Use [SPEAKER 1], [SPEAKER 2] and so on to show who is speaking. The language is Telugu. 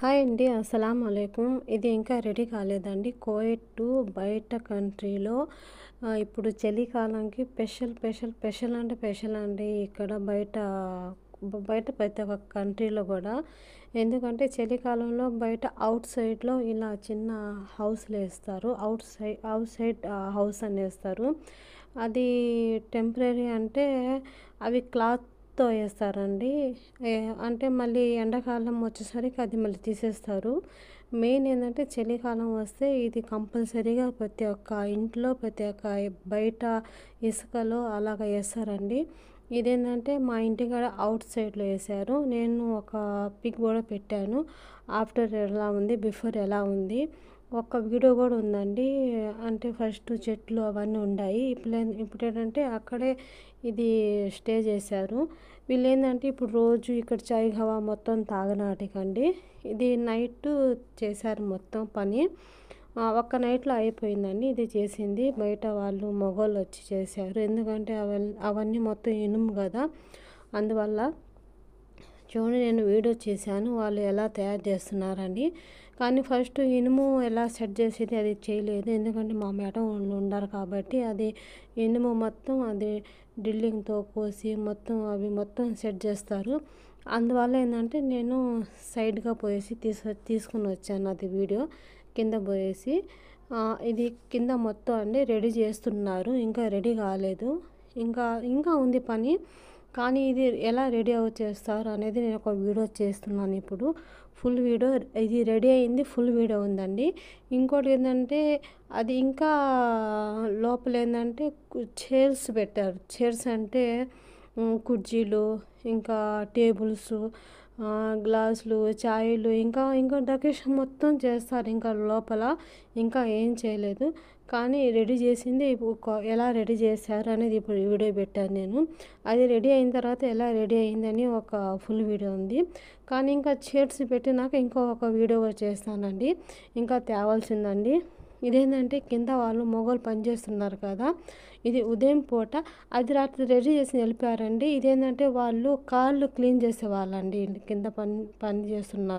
[SPEAKER 1] హాయ్ అండి. అస్సలాం అలైకుం. ఇది ఇంకా రెడీ కాలేదండి. కువైట్ టు బయట కంట్రీలో ఇప్పుడు చలికాలంకి స్పెషల్ అంటే స్పెషల్ అండి. ఇక్కడ బయట ప్రతి ఒక్క కంట్రీలో కూడా. ఎందుకంటే చలికాలంలో బయట అవుట్ సైడ్‌లో ఇలా చిన్న హౌస్‌లేస్తారు. అవుట్ సైడ్ హౌస్ అనేస్తారు. అది టెంపరరీ అంటే అవి క్లాత్‌తో ఏస్తారండి. అంటే మళ్ళీ ఎండాకాలం వచ్చేసరికి అది మళ్ళీ తీసేస్తారు. మెయిన్ ఏందంటే చలికాలం వస్తే ఇది కంపల్సరీగా ప్రతి ఒక్క ఇంట్లో, ప్రతి ఒక్క బయట ఇసుకలో అలాగ ఏస్తారండి. ఇదేంటంటే మా ఇంటికాడ అవుట్ సైడ్‌లో ఏశారు. నేను ఒక పిక్ కూడా పెట్టాను. ఆఫ్టర్ ఎలా ఉంది, బిఫోర్ ఎలా ఉంది. ఒక వీడియో కూడా ఉందండి. అంటే ఫస్ట్ చెట్లు అవన్నీ ఉండాయి. ఇప్పుడేంటంటే అక్కడే ఇది స్టే చేశారు. వీళ్ళేందంటే ఇప్పుడు రోజు ఇక్కడ చాయ్ హవా మొత్తం తాగనాటికండి. ఇది నైట్ చేశారు మొత్తం పని. ఒక్క నైట్‌లో అయిపోయిందండి ఇది చేసింది. బయట వాళ్ళు మగోళ్ళొచ్చి చేశారు. ఎందుకంటే అవన్నీ మొత్తం ఇనుము గదా! అందువల్ల చూడండి నేను వీడియో చేశాను. వాళ్ళు ఎలా తయారు చేస్తున్నారని. కానీ ఫస్ట్ ఇనుము ఎలా సెట్ చేసేది అది చేయలేదు. ఎందుకంటే మా మేడం వాళ్ళు ఉండారు కాబట్టి అది ఇనుము మొత్తం అది డ్రిల్లింగ్‌తో కోసి మొత్తం సెట్ చేస్తారు. అందువల్ల ఏందంటే నేను సైడ్‌గా పోయేసి తీసుకొని వచ్చాను అది వీడియో. కింద పోయేసి ఇది కింద మొత్తం అండి రెడీ చేస్తున్నారు. ఇంకా రెడీ కాలేదు. ఇంకా ఉంది పని. కానీ ఇది ఎలా రెడీ చేస్తారు అనేది నేను ఒక వీడియో చేస్తున్నాను ఇప్పుడు. ఫుల్ వీడియో ఇది రెడీ అయింది. ఫుల్ వీడియో ఉందండి. ఇంకోటి ఏందంటే అది ఇంకా లోపల ఏందంటే చైర్స్ పెట్టారు. చైర్స్ అంటే కుర్చీలు, ఇంకా టేబుల్సు, గ్లాసులు, చాయలు ఇంకా డెకరేషన్ మొత్తం చేస్తారు ఇంకా లోపల. ఇంకా ఏం చేయలేదు. కానీ రెడీ చేసింది ఎలా రెడీ చేశారు అనేది ఇప్పుడు వీడియో పెట్టాను నేను. అది రెడీ అయిన తర్వాత ఎలా రెడీ అయిందని ఒక ఫుల్ వీడియో ఉంది. కానీ ఇంకా చైర్స్ పెట్టినాక ఒక వీడియో చేస్తానండి. ఇంకా తేవాల్సిందండి. ఇదేంటంటే కింద వాళ్ళు మగవాళ్ళు పని చేస్తున్నారు కదా! ఇది ఉదయం పూట అది రాత్రి రెడీ చేసి వెళ్ళిపోయారండి. ఇదేంటంటే వాళ్ళు కార్లు క్లీన్ చేసేవాళ్ళండి. కింద పని చేస్తున్నారు.